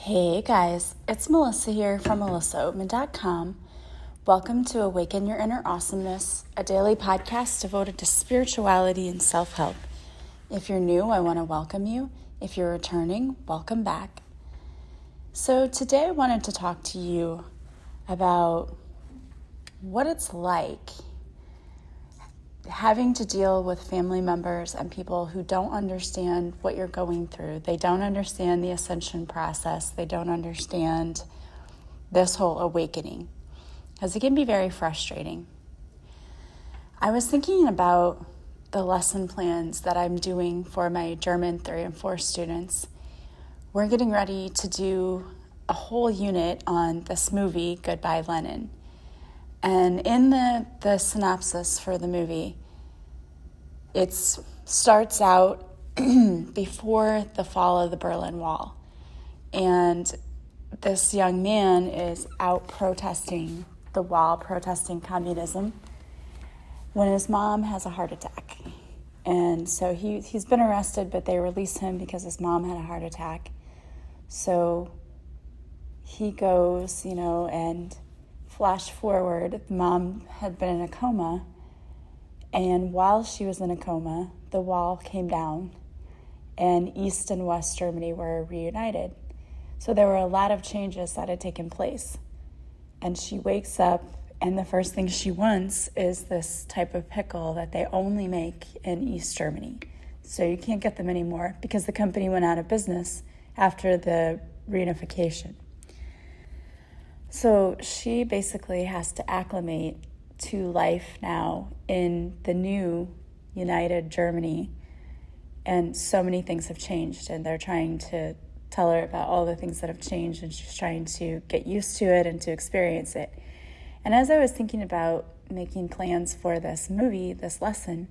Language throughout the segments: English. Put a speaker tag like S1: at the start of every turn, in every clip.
S1: Hey guys, it's Melissa here from melissaoatman.com. Welcome to Awaken Your Inner Awesomeness, a daily podcast devoted to spirituality and self-help. If you're new, I want to welcome you. If you're returning, welcome back. So today I wanted to talk to you about what it's like having to deal with family members and people who don't understand what you're going through. They don't understand the ascension process. They don't understand this whole awakening, because it can be very frustrating. I was thinking about the lesson plans that I'm doing for my German 3 and 4 students. We're getting ready to do a whole unit on this movie, Goodbye Lenin. And in the synopsis for the movie, it starts out before the fall of the Berlin Wall. And this young man is out protesting the wall, protesting communism, when his mom has a heart attack. And so he's been arrested, but they release him because his mom had a heart attack. So he goes, and flash forward, the mom had been in a coma, and while she was in a coma, the wall came down, and East and West Germany were reunited. So there were a lot of changes that had taken place. And she wakes up, and the first thing she wants is this type of pickle that they only make in East Germany. So you can't get them anymore because the company went out of business after the reunification. So she basically has to acclimate to life now in the new united Germany. And so many things have changed, and they're trying to tell her about all the things that have changed, and she's trying to get used to it and to experience it. And as I was thinking about making plans for this movie, this lesson,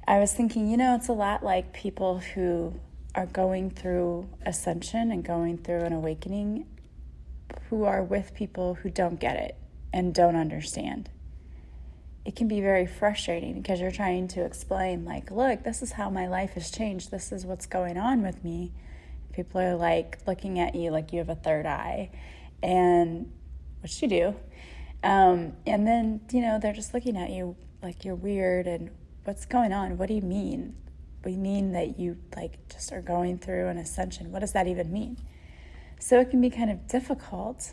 S1: I was thinking, it's a lot like people who are going through ascension and going through an awakening, who are with people who don't get it and don't understand. It can be very frustrating because you're trying to explain, look, this is how my life has changed. This is what's going on with me. People are looking at you like you have a third eye, and which you do. And then, they're just looking at you like you're weird and what's going on? What do you mean? We mean that you just are going through an ascension. What does that even mean? So it can be kind of difficult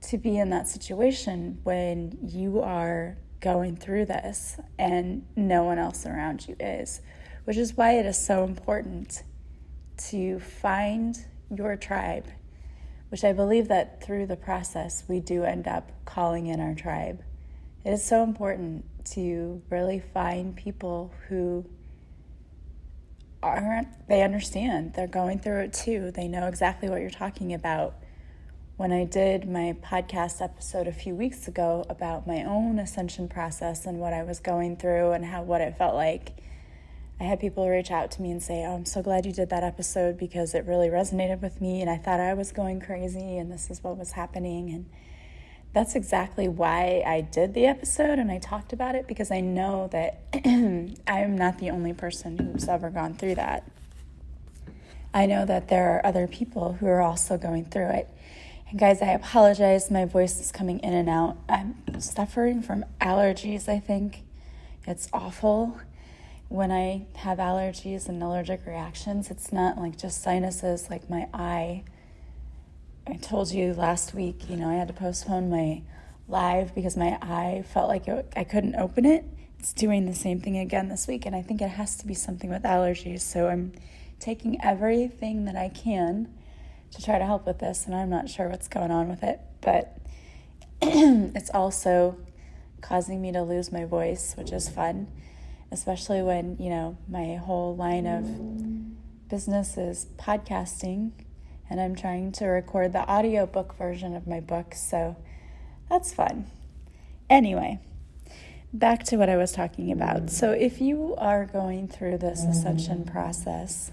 S1: to be in that situation when you are going through this and no one else around you is, which is why it is so important to find your tribe, which I believe that through the process we do end up calling in our tribe. It is so important to really find people who they understand. They're going through it too. They know exactly what you're talking about. When I did my podcast episode a few weeks ago about my own ascension process and what I was going through and what it felt like, I had people reach out to me and say, I'm so glad you did that episode because it really resonated with me and I thought I was going crazy and this is what was happening. And that's exactly why I did the episode and I talked about it, because I know that I am not the only person who's ever gone through that. I know that there are other people who are also going through it. And guys, I apologize. My voice is coming in and out. I'm suffering from allergies, I think. It's awful when I have allergies and allergic reactions. It's not just sinuses, like my eye. I told you last week, I had to postpone my live because my eye felt like I couldn't open it. It's doing the same thing again this week, and I think it has to be something with allergies. So I'm taking everything that I can to try to help with this, and I'm not sure what's going on with it, but it's also causing me to lose my voice, which is fun, especially when, my whole line of business is podcasting, and I'm trying to record the audiobook version of my book, so that's fun. Anyway, back to what I was talking about. So if you are going through this ascension process,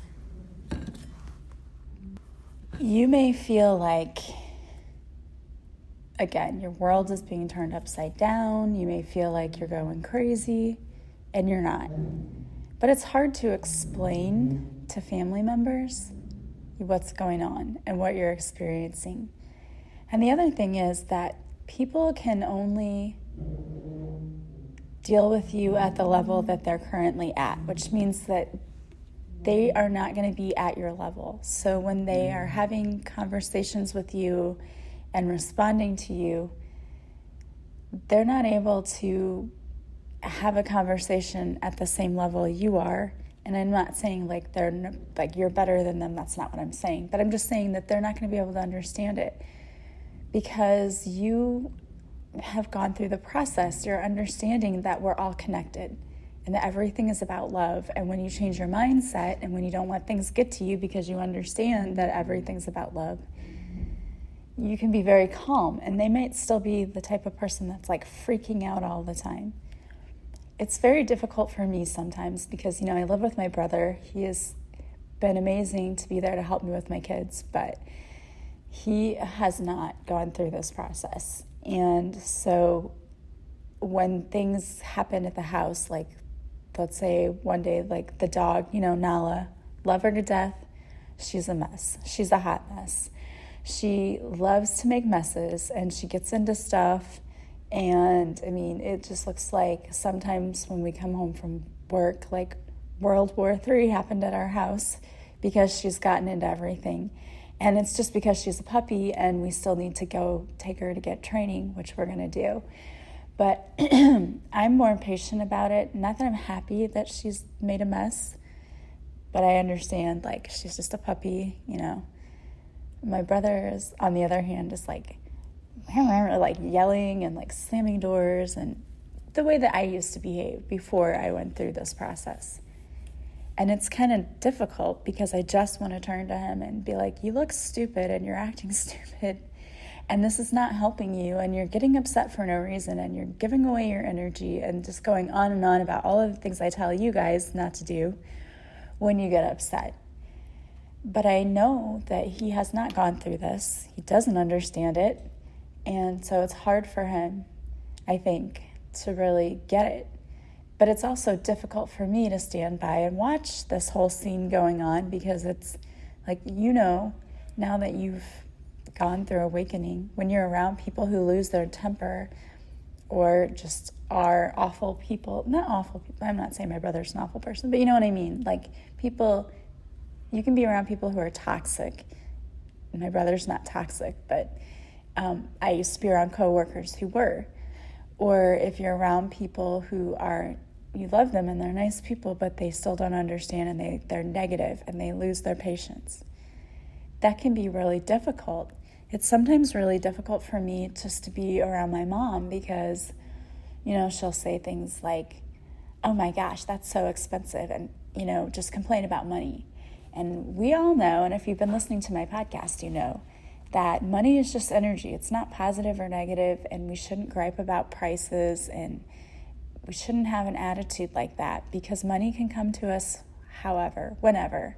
S1: you may feel like, again, your world is being turned upside down. You may feel like you're going crazy, and you're not. But it's hard to explain to family members what's going on and what you're experiencing. And the other thing is that people can only deal with you at the level that they're currently at, which means that they are not going to be at your level. So when they are having conversations with you and responding to you, they're not able to have a conversation at the same level you are. And I'm not saying like you're better than them. That's not what I'm saying. But I'm just saying that they're not going to be able to understand it because you have gone through the process. You're understanding that we're all connected and that everything is about love. And when you change your mindset and when you don't let things get to you because you understand that everything's about love, you can be very calm. And they might still be the type of person that's like freaking out all the time. It's very difficult for me sometimes because, I live with my brother. He has been amazing to be there to help me with my kids, but he has not gone through this process. And so when things happen at the house, like let's say one day, like the dog, Nala, love her to death. She's a mess. She's a hot mess. She loves to make messes and she gets into stuff. And it just looks like sometimes when we come home from work, like World War III happened at our house because she's gotten into everything. And it's just because she's a puppy and we still need to go take her to get training, which we're going to do. But I'm more patient about it. Not that I'm happy that she's made a mess, but I understand, like, she's just a puppy, My brother is, on the other hand, just like yelling and like slamming doors and the way that I used to behave before I went through this process. And it's kind of difficult because I just want to turn to him and be like, you look stupid and you're acting stupid and this is not helping you and you're getting upset for no reason and you're giving away your energy and just going on and on about all of the things I tell you guys not to do when you get upset. But I know that he has not gone through this. He doesn't understand it. And so it's hard for him, I think, to really get it. But it's also difficult for me to stand by and watch this whole scene going on because it's like, now that you've gone through awakening, when you're around people who lose their temper or just are awful people, not awful people, I'm not saying my brother's an awful person, but you know what I mean? Like people, you can be around people who are toxic. My brother's not toxic, but I used to be around coworkers who were. Or if you're around people who you love them and they're nice people, but they still don't understand and they're negative and they lose their patience. That can be really difficult. It's sometimes really difficult for me just to be around my mom because, she'll say things like, oh my gosh, that's so expensive, and, just complain about money. And we all know, and if you've been listening to my podcast, you know, that money is just energy. It's not positive or negative, and we shouldn't gripe about prices, and we shouldn't have an attitude like that because money can come to us whenever.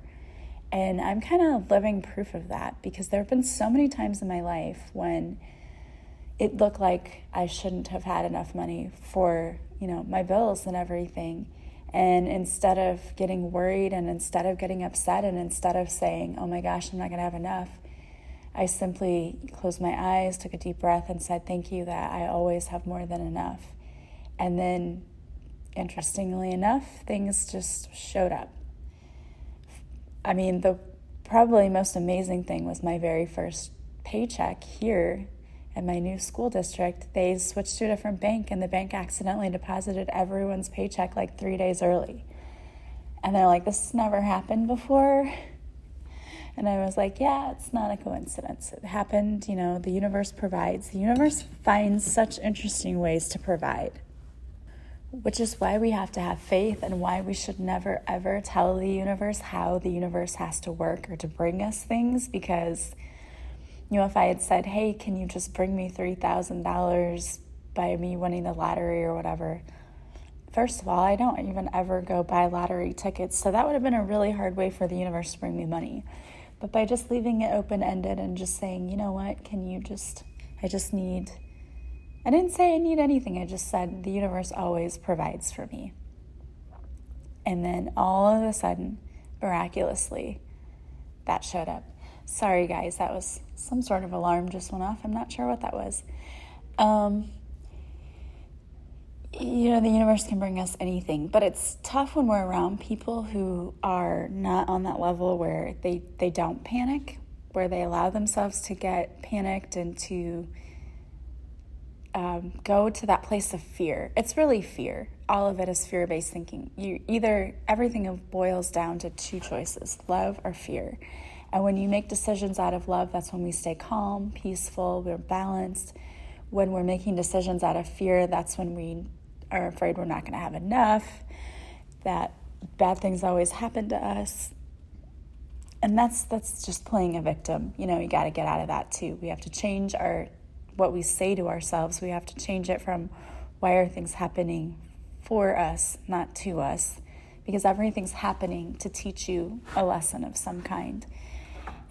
S1: And I'm kind of living proof of that because there have been so many times in my life when it looked like I shouldn't have had enough money for, my bills and everything. And instead of getting worried and instead of getting upset and instead of saying, oh my gosh, I'm not going to have enough, I simply closed my eyes, took a deep breath and said, thank you that I always have more than enough. And then, interestingly enough, things just showed up. The probably most amazing thing was my very first paycheck here at my new school district. They switched to a different bank, and the bank accidentally deposited everyone's paycheck like 3 days early. And they're like, this has never happened before. And I was like, yeah, it's not a coincidence. It happened, the universe provides. The universe finds such interesting ways to provide. Which is why we have to have faith and why we should never, ever tell the universe how the universe has to work or to bring us things. Because, if I had said, hey, can you just bring me $3,000 by me winning the lottery or whatever? First of all, I don't even ever go buy lottery tickets. So that would have been a really hard way for the universe to bring me money. But by just leaving it open-ended and just saying, you know what, I didn't say I need anything. I just said the universe always provides for me. And then all of a sudden, miraculously, that showed up. Sorry, guys, that was some sort of alarm just went off. I'm not sure what that was. The universe can bring us anything, but it's tough when we're around people who are not on that level where they don't panic, where they allow themselves to get panicked and to go to that place of fear. It's really fear. All of it is fear-based thinking. Everything boils down to two choices, love or fear. And when you make decisions out of love, that's when we stay calm, peaceful, we're balanced. When we're making decisions out of fear, that's when we are afraid we're not going to have enough, that bad things always happen to us. And that's just playing a victim. You got to get out of that too. We have to change what we say to ourselves. We have to change it from why are things happening for us, not to us, because everything's happening to teach you a lesson of some kind.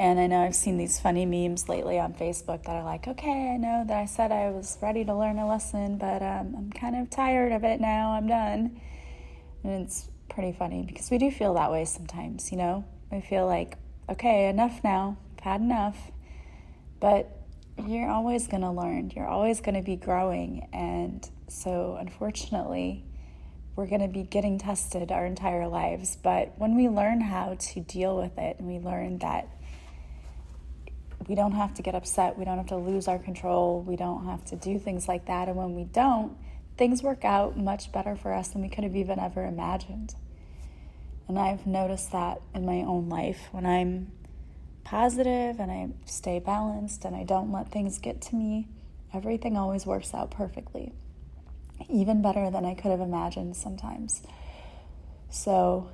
S1: And I know I've seen these funny memes lately on Facebook that are like, okay, I know that I said I was ready to learn a lesson, but I'm kind of tired of it now. I'm done. And it's pretty funny because we do feel that way sometimes, We feel like, okay, enough now. I've had enough. But you're always going to learn. You're always going to be growing. And so, unfortunately, we're going to be getting tested our entire lives. But when we learn how to deal with it, and we learn that we don't have to get upset, we don't have to lose our control, we don't have to do things like that. And when we don't, things work out much better for us than we could have even ever imagined. And I've noticed that in my own life. When I'm positive and I stay balanced and I don't let things get to me, everything always works out perfectly. Even better than I could have imagined sometimes. So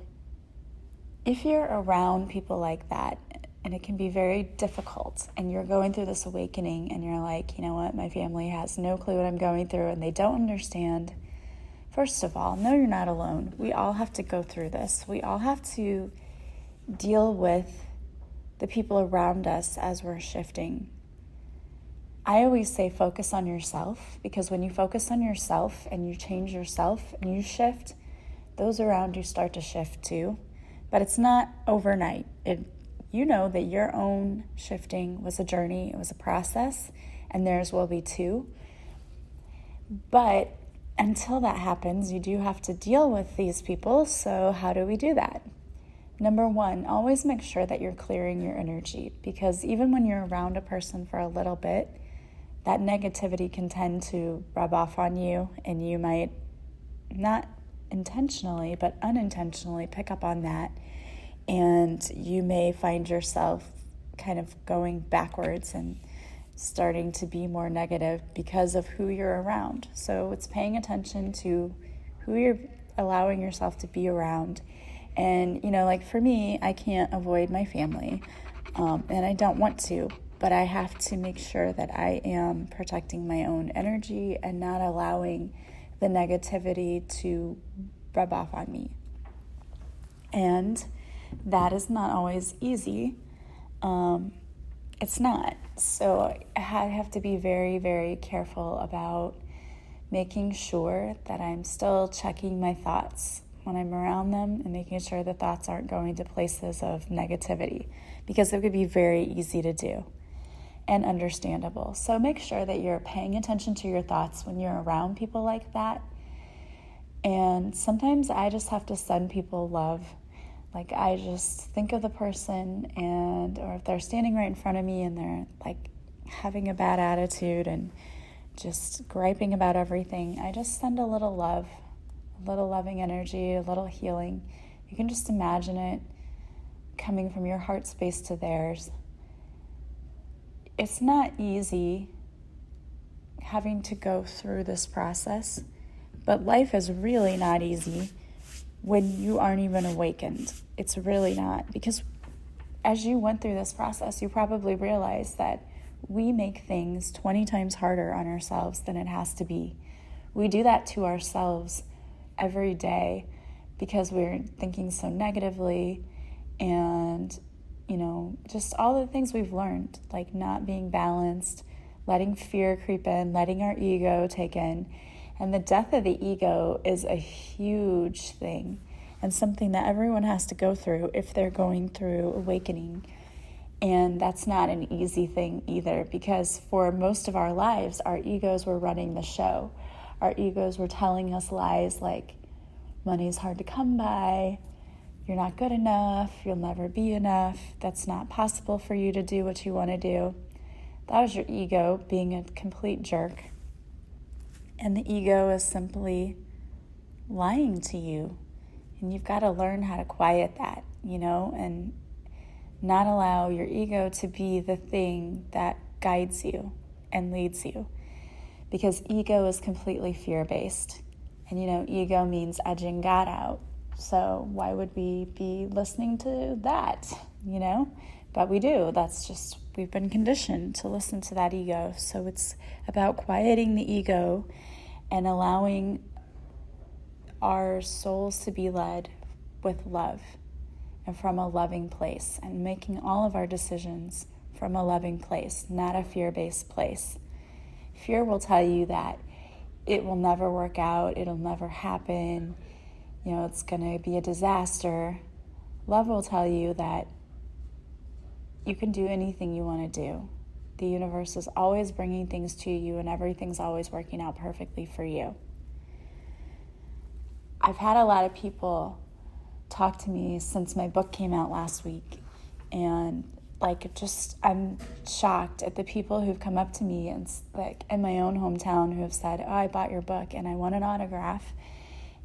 S1: if you're around people like that, and it can be very difficult, and you're going through this awakening, and you're like, you know what, my family has no clue what I'm going through, and they don't understand. First of all, no, you're not alone. We all have to go through this. We all have to deal with the people around us as we're shifting. I always say focus on yourself, because when you focus on yourself and you change yourself and you shift, those around you start to shift too. But it's not overnight. You know that your own shifting was a journey, it was a process, and theirs will be too. But until that happens, you do have to deal with these people. So how do we do that? Number one, always make sure that you're clearing your energy, because even when you're around a person for a little bit, that negativity can tend to rub off on you, and you might not intentionally, but unintentionally pick up on that. And you may find yourself kind of going backwards and starting to be more negative because of who you're around. So it's paying attention to who you're allowing yourself to be around. And, like for me, I can't avoid my family, and I don't want to, but I have to make sure that I am protecting my own energy and not allowing the negativity to rub off on me. And that is not always easy. It's not. So I have to be very, very careful about making sure that I'm still checking my thoughts when I'm around them and making sure the thoughts aren't going to places of negativity, because it could be very easy to do and understandable. So make sure that you're paying attention to your thoughts when you're around people like that. And sometimes I just have to send people love. Like I just think of the person, or if they're standing right in front of me and they're like having a bad attitude and just griping about everything, I just send a little love, a little loving energy, a little healing. You can just imagine it coming from your heart space to theirs. It's not easy having to go through this process, but life is really not easy when you aren't even awakened. It's really not, because as you went through this process, you probably realized that we make things 20 times harder on ourselves than it has to be. We do that to ourselves every day because we're thinking so negatively, and just all the things we've learned, like not being balanced, letting fear creep in, letting our ego take in. And the death of the ego is a huge thing, and something that everyone has to go through if they're going through awakening. And that's not an easy thing either, because for most of our lives, our egos were running the show. Our egos were telling us lies like, money's hard to come by, you're not good enough, you'll never be enough, that's not possible for you to do what you want to do. That was your ego being a complete jerk. And the ego is simply lying to you. And you've got to learn how to quiet that, and not allow your ego to be the thing that guides you and leads you. Because ego is completely fear-based. And ego means edging God out. So why would we be listening to that, But we do. That's just, we've been conditioned to listen to that ego. So it's about quieting the ego and allowing our souls to be led with love and from a loving place, and making all of our decisions from a loving place, not a fear-based place. Fear will tell you that it will never work out, it'll never happen, it's going to be a disaster. Love will tell you that you can do anything you want to do. The universe is always bringing things to you, and everything's always working out perfectly for you. I've had a lot of people talk to me since my book came out last week, and I'm shocked at the people who've come up to me and in my own hometown who have said, "Oh, I bought your book and I want an autograph."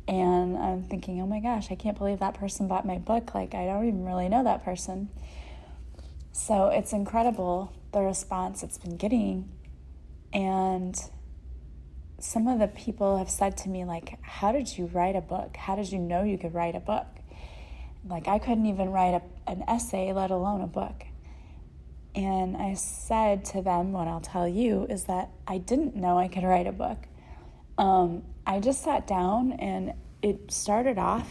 S1: And I'm thinking, oh my gosh, I can't believe that person bought my book. I don't even really know that person. So it's incredible, the response it's been getting. And some of the people have said to me, how did you write a book? How did you know you could write a book? I couldn't even write an essay, let alone a book. And I said to them, what I'll tell you is that I didn't know I could write a book. I just sat down, and it started off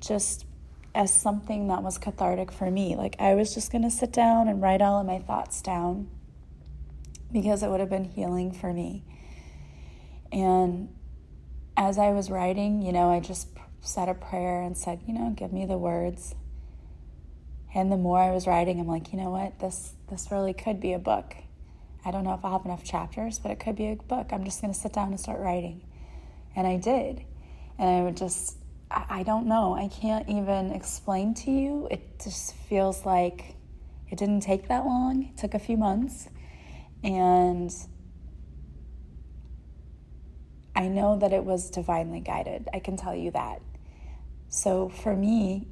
S1: just as something that was cathartic for me. I was just going to sit down and write all of my thoughts down because it would have been healing for me. And as I was writing, I just said a prayer and said, give me the words. And the more I was writing, I'm like, you know what, this really could be a book. I don't know if I'll have enough chapters, but it could be a book. I'm just going to sit down and start writing. And I did. And I would just, I don't know. I can't even explain to you. It just feels like it didn't take that long. It took a few months. And I know that it was divinely guided. I can tell you that. So for me,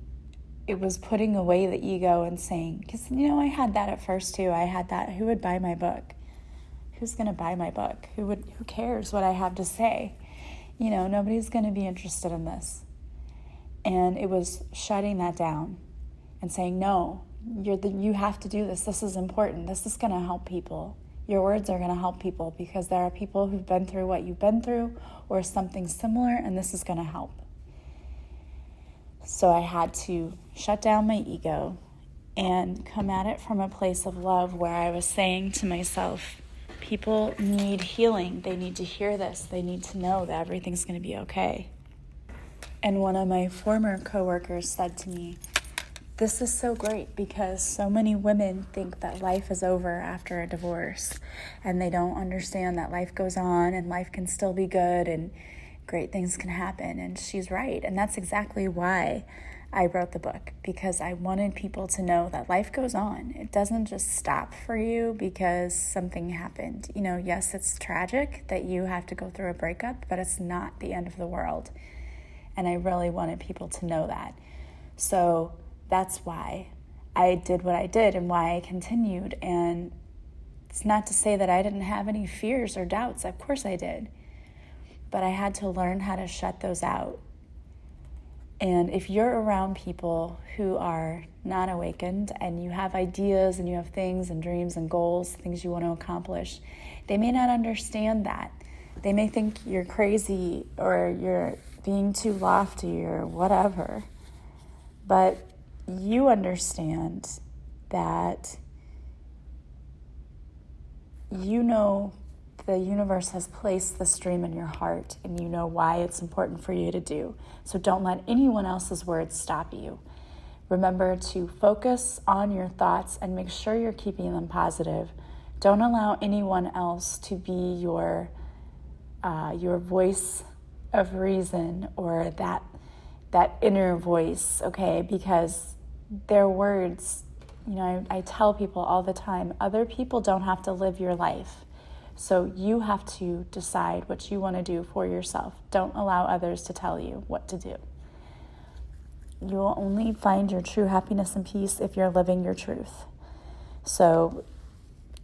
S1: it was putting away the ego and saying, because, I had that at first too. I had that, who would buy my book? Who's going to buy my book? Who cares what I have to say? Nobody's going to be interested in this. And it was shutting that down and saying, no, you have to do this. This is important. This is going to help people. Your words are going to help people because there are people who've been through what you've been through or something similar, and this is going to help. So I had to shut down my ego and come at it from a place of love, where I was saying to myself, people need healing. They need to hear this. They need to know that everything's going to be okay. And one of my former coworkers said to me, this is so great because so many women think that life is over after a divorce, and they don't understand that life goes on and life can still be good and great things can happen. And she's right. And that's exactly why I wrote the book, because I wanted people to know that life goes on. It doesn't just stop for you because something happened. Yes, it's tragic that you have to go through a breakup, but it's not the end of the world. And I really wanted people to know that. So that's why I did what I did and why I continued. And it's not to say that I didn't have any fears or doubts. Of course I did. But I had to learn how to shut those out. And if you're around people who are not awakened and you have ideas and you have things and dreams and goals, things you want to accomplish, they may not understand that. They may think you're crazy or you're being too lofty or whatever. But you understand that the universe has placed this dream in your heart, and why it's important for you to do. So don't let anyone else's words stop you. Remember to focus on your thoughts and make sure you're keeping them positive. Don't allow anyone else to be your voice of reason or that inner voice, okay? Because their words, I tell people all the time, other people don't have to live your life. So you have to decide what you want to do for yourself. Don't allow others to tell you what to do. You will only find your true happiness and peace if you're living your truth. So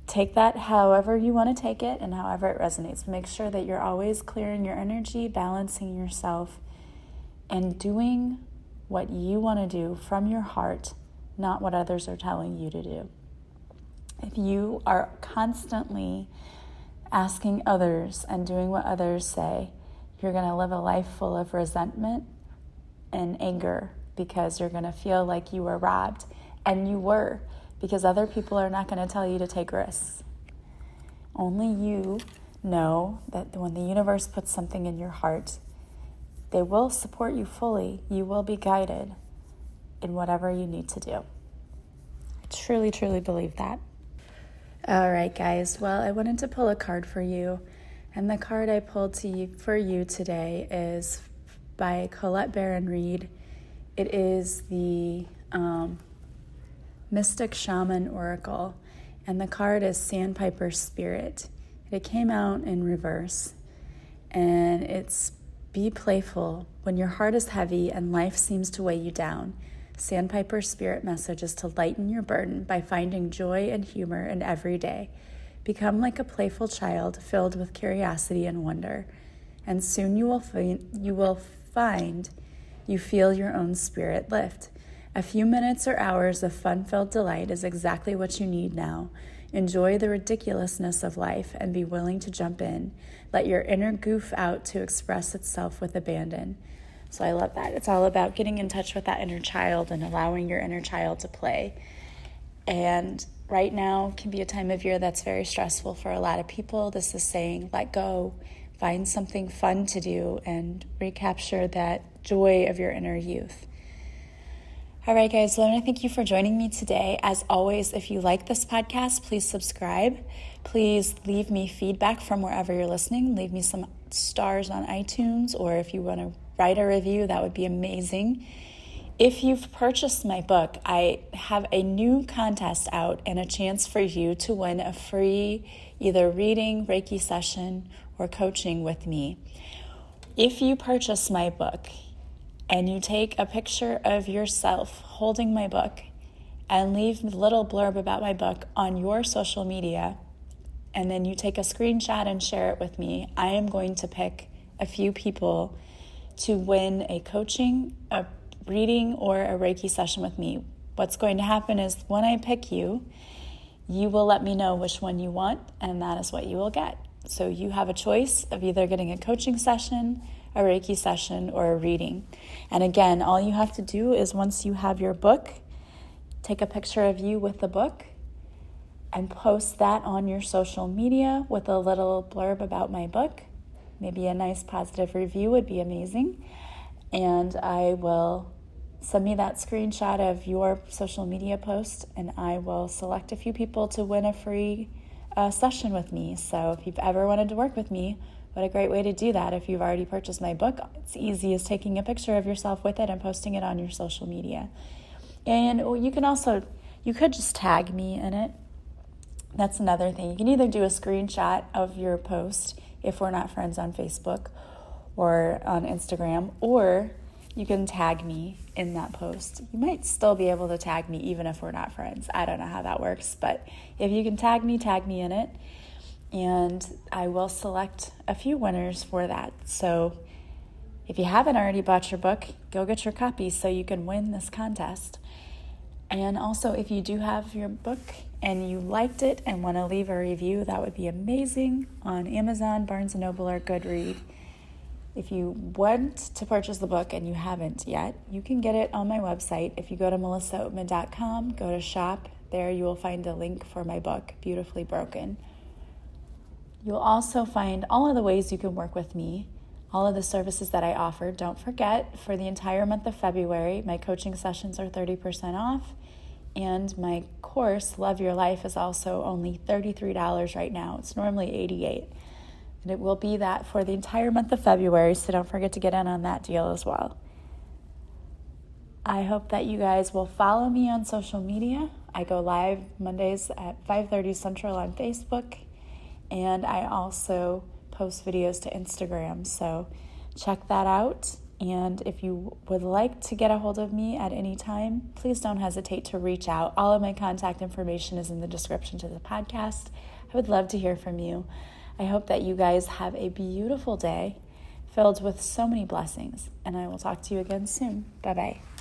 S1: take that however you want to take it and however it resonates. Make sure that you're always clearing your energy, balancing yourself, and doing what you want to do from your heart, not what others are telling you to do. If you are constantly asking others and doing what others say, you're going to live a life full of resentment and anger because you're going to feel like you were robbed. And you were, because other people are not going to tell you to take risks. Only you know that when the universe puts something in your heart, they will support you fully. You will be guided in whatever you need to do. I truly, truly believe that. All right, guys. Well, I wanted to pull a card for you. And the card I pulled for you today is by Colette Baron Reed. It is the Mystic Shaman Oracle. And the card is Sandpiper Spirit. It came out in reverse. And it's be playful when your heart is heavy and life seems to weigh you down. Sandpiper Spirit message is to lighten your burden by finding joy and humor in every day. Become like a playful child filled with curiosity and wonder, and soon you will find you feel your own spirit lift. A few minutes or hours of fun-filled delight is exactly what you need now. Enjoy the ridiculousness of life and be willing to jump in. Let your inner goof out to express itself with abandon. So I love that. It's all about getting in touch with that inner child and allowing your inner child to play. And right now can be a time of year that's very stressful for a lot of people. This is saying, let go, find something fun to do, and recapture that joy of your inner youth. All right, guys, well, I want to thank you for joining me today. As always, if you like this podcast, please subscribe. Please leave me feedback from wherever you're listening. Leave me some stars on iTunes, or if you want to write a review, that would be amazing. If you've purchased my book, I have a new contest out and a chance for you to win a free either reading, Reiki session, or coaching with me. If you purchase my book and you take a picture of yourself holding my book and leave a little blurb about my book on your social media, and then you take a screenshot and share it with me, I am going to pick a few people to win a coaching, a reading, or a Reiki session with me. What's going to happen is when I pick you, you will let me know which one you want, and that is what you will get. So you have a choice of either getting a coaching session, a Reiki session, or a reading. And again, all you have to do is once you have your book, take a picture of you with the book and post that on your social media with a little blurb about my book. Maybe a nice positive review would be amazing. And I will send me that screenshot of your social media post, and I will select a few people to win a free session with me. So if you've ever wanted to work with me, what a great way to do that. If you've already purchased my book, it's easy as taking a picture of yourself with it and posting it on your social media. And you could just tag me in it. That's another thing. You can either do a screenshot of your post if we're not friends on Facebook or on Instagram, or you can tag me in that post. You might still be able to tag me even if we're not friends. I don't know how that works, but if you can tag me in it, and I will select a few winners for that. So if you haven't already bought your book, go get your copy so you can win this contest. And also, if you do have your book and you liked it and want to leave a review, that would be amazing on Amazon, Barnes & Noble, or Goodreads. If you want to purchase the book and you haven't yet, you can get it on my website. If you go to melissaoatman.com, go to shop. There you will find a link for my book, Beautifully Broken. You'll also find all of the ways you can work with me all of the services that I offer. Don't forget, for the entire month of February, my coaching sessions are 30% off, and my course, Love Your Life, is also only $33 right now. It's normally $88, and it will be that for the entire month of February, so don't forget to get in on that deal as well. I hope that you guys will follow me on social media. I go live Mondays at 5:30 Central on Facebook, and I also post videos to Instagram, so check that out. And if you would like to get a hold of me at any time, please don't hesitate to reach out. All of my contact information is in the description to the podcast. I would love to hear from you. I hope that you guys have a beautiful day filled with so many blessings, and I will talk to you again soon. Bye-bye.